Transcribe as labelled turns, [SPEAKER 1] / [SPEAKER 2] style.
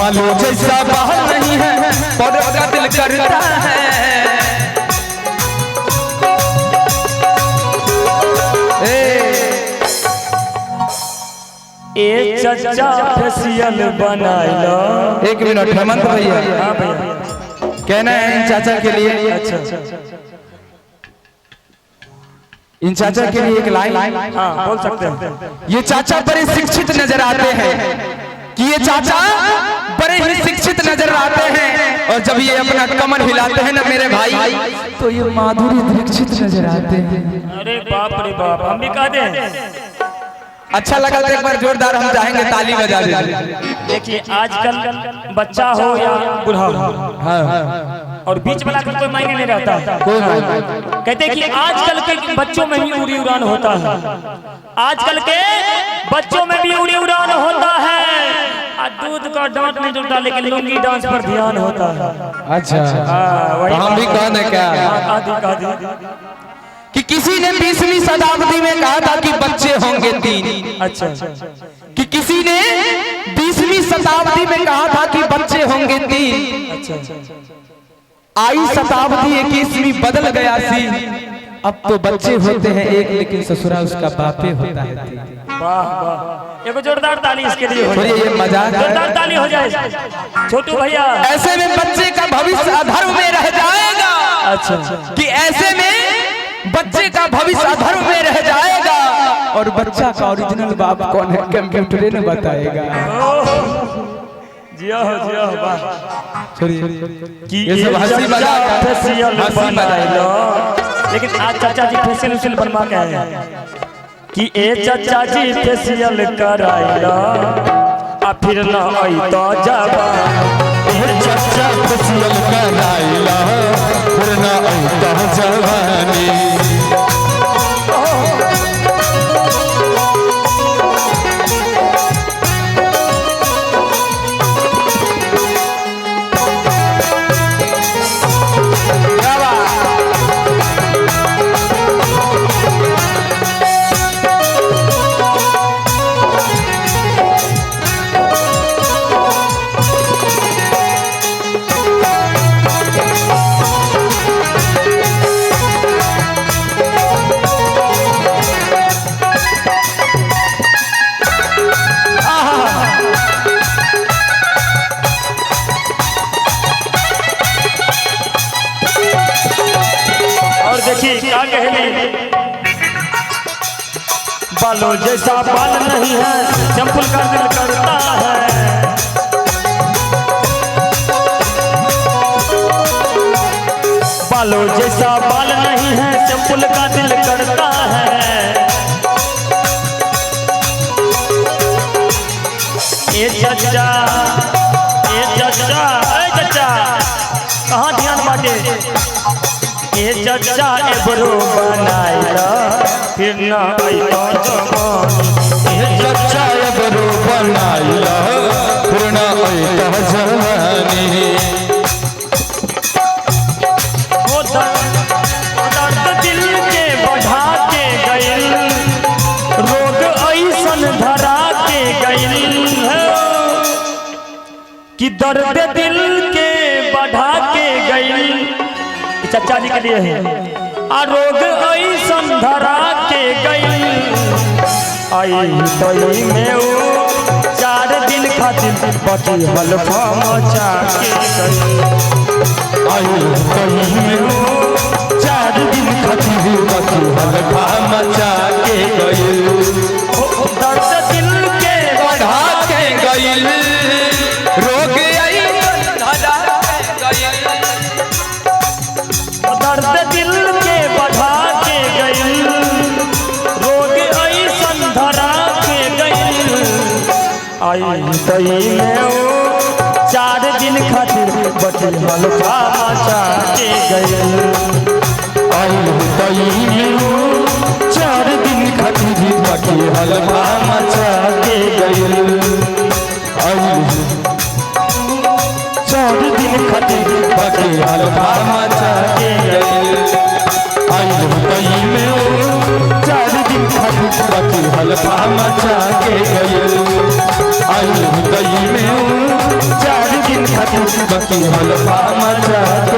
[SPEAKER 1] बालों जैसा बाल नहीं है पर का दिल करता है।
[SPEAKER 2] ए चाचा फेशियल बनाइलो।
[SPEAKER 1] एक मिनट हेमंत भैया।
[SPEAKER 2] हाँ भैया
[SPEAKER 1] कहना है इन चाचा के लिए।
[SPEAKER 2] अच्छा
[SPEAKER 1] इन चाचा के लिए एक लाइन।
[SPEAKER 2] हाँ बोल सकते हैं।
[SPEAKER 1] ये चाचा बड़े शिक्षित नजर आते हैं कि ये चाचा बड़े ही शिक्षित नजर आते हैं और जब ये अपना कमर हिलाते हैं ना मेरे भाई तो ये माधुरी दीक्षित नजर आते हैं।
[SPEAKER 2] अरे बाप रे बाप, हम भी कह दें।
[SPEAKER 1] अच्छा लगा तो एक बार जोरदार हम चाहेंगे ताली बजा दीजिए।
[SPEAKER 2] देखिए आजकल बच्चा हो या बूढ़ा हो और बीच वाला का कोई मायने नहीं रहता है। कहते हैं कि आजकल के बच्चों में भी उड़ी उड़ान होता है। आजकल के बच्चों में भी उड़ी उड़ान होता है। दूध का डांट नहीं जुड़ता लेकिन लुंगी डांस पर ध्यान होता है। अच्छा
[SPEAKER 1] तो हम भी कहने क्या कि किसी ने 20वीं शताब्दी में कहा था कि बच्चे होंगे 3।
[SPEAKER 2] अच्छा
[SPEAKER 1] कि किसी ने 20वीं शताब्दी में कहा था कि बच्चे होंगे 3।
[SPEAKER 2] अच्छा
[SPEAKER 1] आई शताब्दी 21वीं बदल गया सी, अब तो बच्चे होते हैं 1 लेकिन ससुरा उसका बापे होता है 3।
[SPEAKER 2] वाह वाह, एगो जोरदार ताली इसके लिए हो जाए।
[SPEAKER 1] ये मजाक
[SPEAKER 2] जोरदार ताली हो जाए छोटू भैया।
[SPEAKER 1] ऐसे में बच्चे का भविष्य अधर्म में रह जाएगा।
[SPEAKER 2] अच्छा
[SPEAKER 1] कि ऐसे में बच्चे का भविष्य अधर्म में रह जाएगा और बच्चा का ओरिजिनल बाप कौन है कंप्यूटर ने बताएगा।
[SPEAKER 2] जिया हो जिया हो वाह।
[SPEAKER 1] कि ये सब हंसी मजाक
[SPEAKER 2] फेशियल बनाइलो। लेकिन आज चाचा जी फेशियल उसिल बनवा के आए कि ए चाचा जी फेशियल कराइलो आ फिर न आई तो जाबा।
[SPEAKER 1] ए चाचा फेशियल कराइलो फिर न आई तो जवानी।
[SPEAKER 2] देखिए क्या कहने, बालों जैसा बाल नहीं है चंपुल का दिल करता है। बालों जैसा बाल नहीं है चंपुल का दिल करता है। ए चाचा ए चाचा ए चाचा कहाँ ध्यान बाटे। ए चाचा एबरो बनाइला फिर ना आइतो जवानी।
[SPEAKER 1] ए चाचा एबरो बनाइला फिर ना आइतो जवानी।
[SPEAKER 2] ओ दर्द दिल के बढ़ा के गइल रोग ऐसन धरा के गइल है कि दर्द दिल के बढ़ा के गइल। चाचा जी के लिए है आ रोग ऐसन धरा के गई। आई तई में वो 4 दिन खातिर बची हल्फा मचा के गई।
[SPEAKER 1] आई तई में वो 4 दिन खातिर बची हल्फा मचा के गई।
[SPEAKER 2] दर्द दिल के
[SPEAKER 1] बढ़ा के गई रोग ऐसन धरा के गई।
[SPEAKER 2] दर्द दिल के बढ़ा के गई रोग ऐसन धरा के गई। आई तई में वो 4 दिन खातिर बची हल्फा मचा के गई।
[SPEAKER 1] आई तई में वो 4 दिन खातिर बची हल्फा मचा के गई। आई 4 दिन खातिर बची हल्फा मचा के गई। आई तई में वो 4 दिन खातिर बची हल्फा मचा के गई। आई तई में वो बाकी हलफा मचा